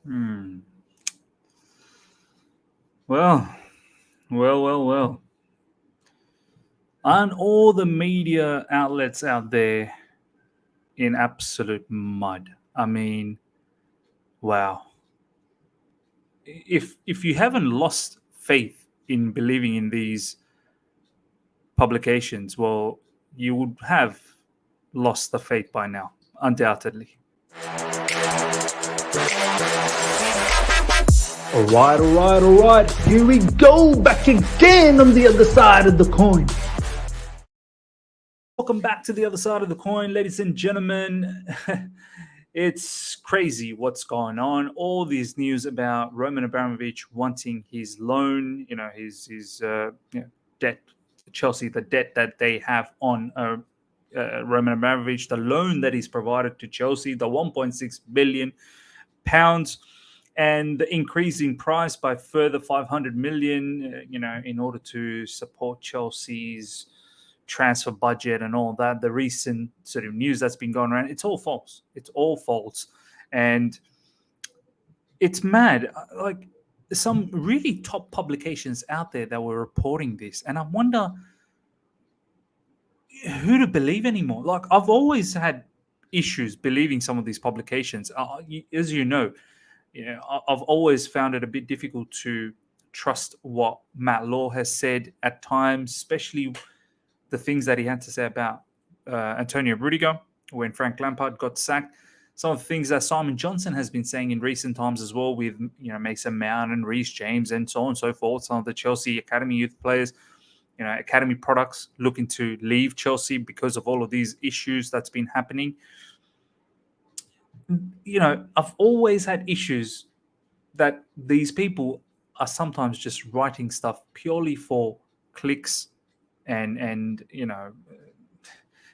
Hmm. Well, well. Aren't all the media outlets out there in absolute mud? I mean, wow. If you haven't lost faith in believing in these publications, well, you would have lost the faith by now, undoubtedly. All right. Here we go back again on the other side of the coin. Welcome back to the other side of the coin, ladies and gentlemen. It's crazy what's going on. All these news about Roman Abramovich wanting his loan, his debt, Chelsea, the debt that they have on Roman Abramovich, the loan that he's provided to Chelsea, the 1.6 billion pounds, and the increase in price by further 500 million, in order to support Chelsea's transfer budget and all that. The recent sort of news that's been going around, it's all false. It's all false. And it's mad. Like, some really top publications out there that were reporting this. And I wonder who to believe anymore. Like, I've always had issues believing some of these publications. As you know, I've always found it a bit difficult to trust what Matt Law has said at times, especially the things that he had to say about Antonio Rudiger when Frank Lampard got sacked. Some of the things that Simon Johnson has been saying in recent times as well, with Mason Mount and Reece James and so on and so forth. Some of the Chelsea academy youth players, academy products looking to leave Chelsea because of all of these issues that's been happening. I've always had issues that these people are sometimes just writing stuff purely for clicks, and at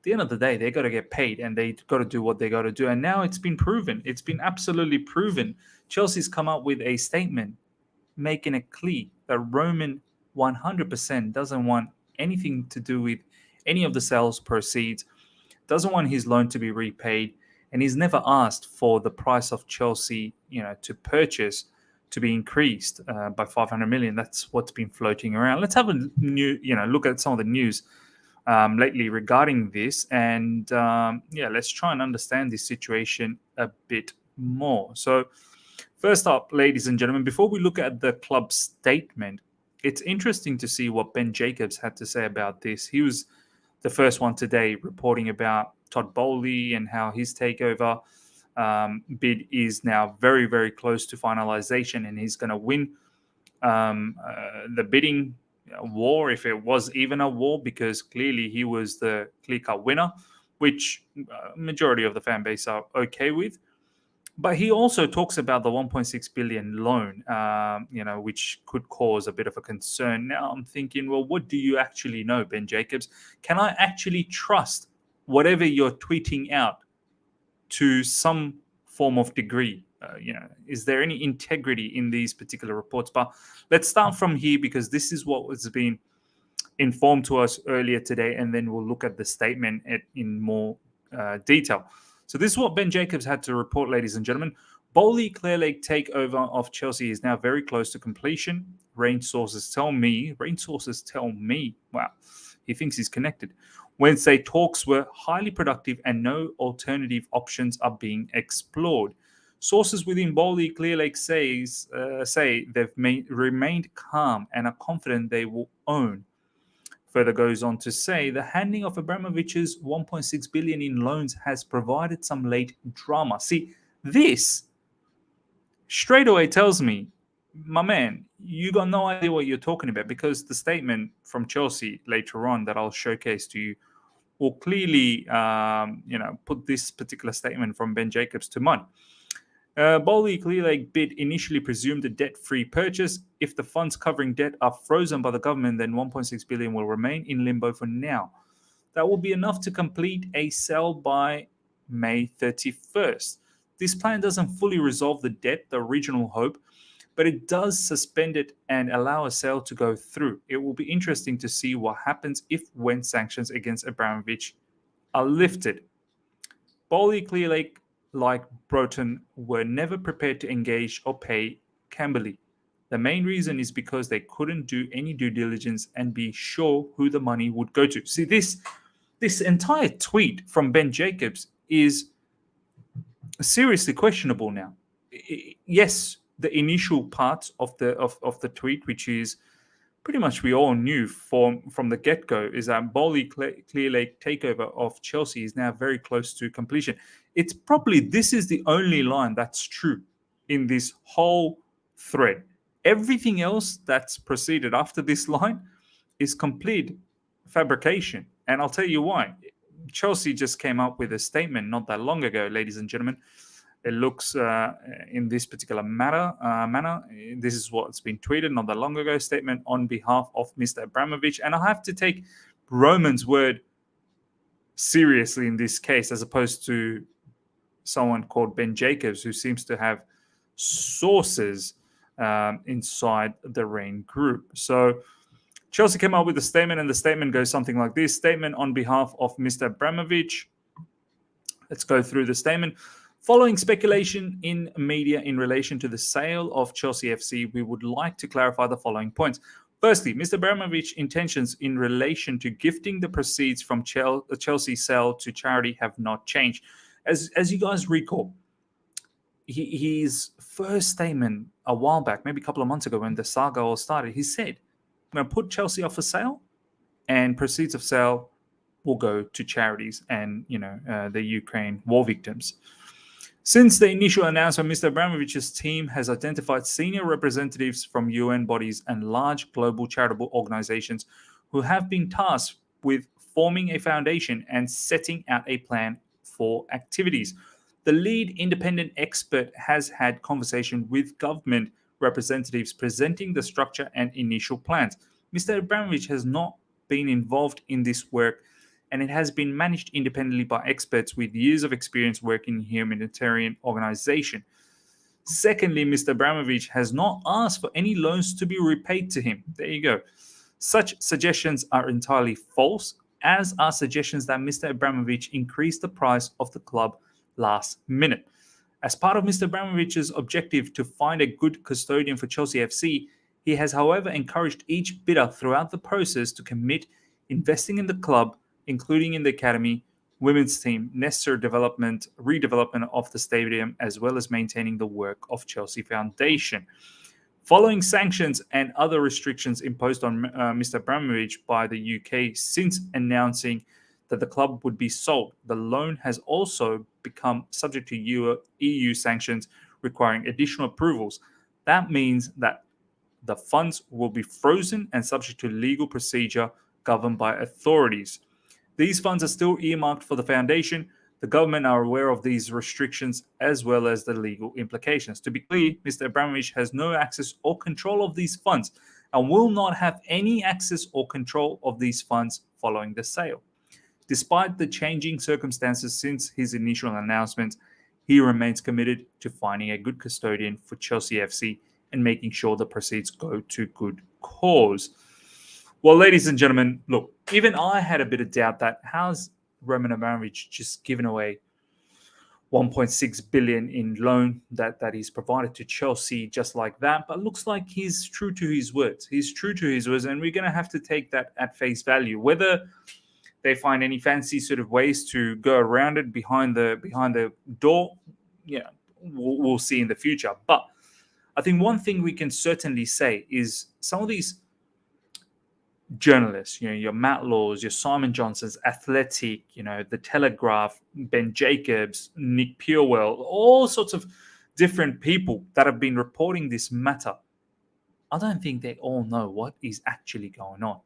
the end of the day, they got to get paid and they got to do what they got to do. And now it's been proven. It's been absolutely proven. Chelsea's come up with a statement making it clear that Roman 100% doesn't want anything to do with any of the sales proceeds, doesn't want his loan to be repaid, and he's never asked for the price of Chelsea, to purchase to be increased by 500 million. That's what's been floating around. Let's have a look at some of the news lately regarding this, and let's try and understand this situation a bit more. So, first up, ladies and gentlemen, before we look at the club statement, it's interesting to see what Ben Jacobs had to say about this. He was the first one today reporting about Todd Bowley and how his takeover bid is now very, very close to finalization, and he's going to win the bidding war, if it was even a war, because clearly he was the clear-cut winner, which majority of the fan base are okay with. But he also talks about the 1.6 billion loan, which could cause a bit of a concern. Now I'm thinking, well, what do you actually know, Ben Jacobs? Can I actually trust whatever you're tweeting out to some form of degree? Is there any integrity in these particular reports? But let's start from here, because this is what was being informed to us earlier today, and then we'll look at the statement in more detail. So this is what Ben Jacobs had to report, ladies and gentlemen. Bowley Clear Lake takeover of Chelsea is now very close to completion. Rain sources tell me, wow, he thinks he's connected. Wednesday talks were highly productive and no alternative options are being explored. Sources within Bowley Clear Lake say they've remained calm and are confident they will own. Further goes on to say the handing of Abramovich's 1.6 billion in loans has provided some late drama. See, this straight away tells me, my man, you got no idea what you're talking about, because the statement from Chelsea later on that I'll showcase to you will clearly, put this particular statement from Ben Jacobs to mud. Bowley Clear Lake bid initially presumed a debt-free purchase. If the funds covering debt are frozen by the government, then 1.6 billion will remain in limbo for now. That will be enough to complete a sale by May 31st. This plan doesn't fully resolve the debt, the original hope, but it does suspend it and allow a sale to go through. It will be interesting to see what happens when sanctions against Abramovich are lifted. Bowley Clear Lake like Broughton were never prepared to engage or pay Camberley. The main reason is because they couldn't do any due diligence and be sure who the money would go to. See, this entire tweet from Ben Jacobs is seriously questionable now. Yes, the initial part of the tweet, which is pretty much we all knew from the get-go, is that Bowley Clear Lake takeover of Chelsea is now very close to completion. It's probably this is the only line that's true in this whole thread. Everything else that's proceeded after this line is complete fabrication. And I'll tell you why. Chelsea just came up with a statement not that long ago, ladies and gentlemen. It looks in this particular manner. This is what's been tweeted not that long ago. Statement on behalf of Mr. Abramovich. And I have to take Roman's word seriously in this case, as opposed to someone called Ben Jacobs, who seems to have sources inside the Rain Group. So Chelsea came up with a statement, and the statement goes something like this. Statement on behalf of Mr. Abramovich. Let's go through the statement. Following speculation in media in relation to the sale of Chelsea FC, we would like to clarify the following points. Firstly, Mr. Abramovich's intentions in relation to gifting the proceeds from Chelsea sale to charity have not changed. As you guys recall, his first statement a while back, maybe a couple of months ago when the saga all started, he said, I'm going to put Chelsea up for sale, and proceeds of sale will go to charities and, the Ukraine war victims. Since the initial announcement, Mr. Abramovich's team has identified senior representatives from UN bodies and large global charitable organizations who have been tasked with forming a foundation and setting out a plan for activities. The lead independent expert has had conversation with government representatives presenting the structure and initial plans. Mr. Abramovich has not been involved in this work, and it has been managed independently by experts with years of experience working in humanitarian organization. Secondly, Mr. Abramovich has not asked for any loans to be repaid to him. There you go. Such suggestions are entirely false, as are suggestions that Mr. Abramovich increased the price of the club last minute. As part of Mr. Abramovich's objective to find a good custodian for Chelsea FC, he has, however, encouraged each bidder throughout the process to commit investing in the club, including in the academy, women's team, necessary redevelopment of the stadium, as well as maintaining the work of Chelsea Foundation. Following sanctions and other restrictions imposed on Mr. Abramovich by the UK since announcing that the club would be sold, the loan has also become subject to EU sanctions requiring additional approvals. That means that the funds will be frozen and subject to legal procedure governed by authorities. These funds are still earmarked for the foundation. The government are aware of these restrictions as well as the legal implications. To be clear, Mr. Abramovich has no access or control of these funds and will not have any access or control of these funds following the sale. Despite the changing circumstances since his initial announcement, he remains committed to finding a good custodian for Chelsea FC and making sure the proceeds go to good cause. Well, ladies and gentlemen, look, even I had a bit of doubt that how's Roman Abramovich just given away 1.6 billion in loan that he's provided to Chelsea just like that. But looks like he's true to his words. He's true to his words, and we're going to have to take that at face value. Whether they find any fancy sort of ways to go around it behind the door, we'll see in the future. But I think one thing we can certainly say is some of these journalists, your Matt Laws, your Simon Johnsons, Athletic, The Telegraph, Ben Jacobs, Nick Purewell, all sorts of different people that have been reporting this matter. I don't think they all know what is actually going on.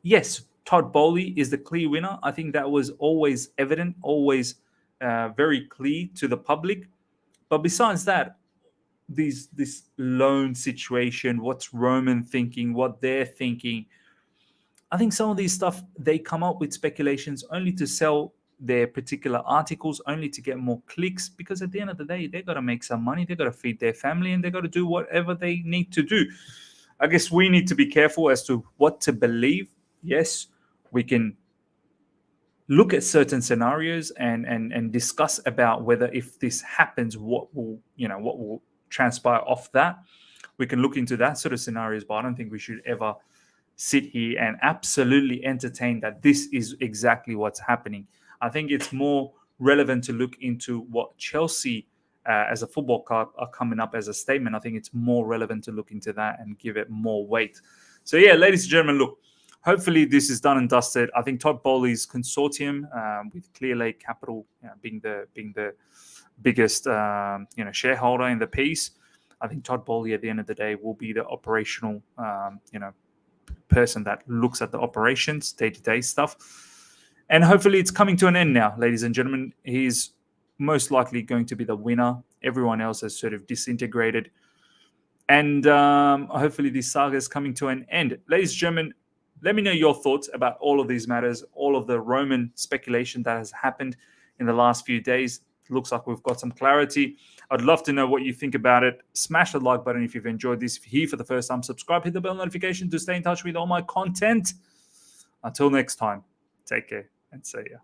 Yes, Todd Bowley is the clear winner. I think that was always evident, always very clear to the public. But besides that, this loan situation, what's Roman thinking, what they're thinking, I think some of these stuff, they come up with speculations only to sell their particular articles, only to get more clicks, because at the end of the day, they got to make some money, they got to feed their family, and they got to do whatever they need to do. I guess we need to be careful as to what to believe. Yes, we can look at certain scenarios and discuss about whether if this happens, what will transpire off that. We can look into that sort of scenarios, but I don't think we should ever sit here and absolutely entertain that this is exactly what's happening. I think it's more relevant to look into what Chelsea as a football club are coming up as a statement. I think it's more relevant to look into that and give it more weight. So yeah, ladies and gentlemen, look, hopefully this is done and dusted. I think Todd Bowley's consortium with Clear Lake Capital being the biggest shareholder in the piece. I think Todd Bowley at the end of the day will be the operational person that looks at the operations, day-to-day stuff. And hopefully it's coming to an end now, ladies and gentlemen. He's most likely going to be the winner. Everyone else has sort of disintegrated. And hopefully this saga is coming to an end. Ladies and gentlemen, let me know your thoughts about all of these matters, all of the Roman speculation that has happened in the last few days. Looks like we've got some clarity. I'd love to know what you think about it. Smash the like button if you've enjoyed this. If you're here for the first time, subscribe, hit the bell notification to stay in touch with all my content. Until next time, take care and see ya.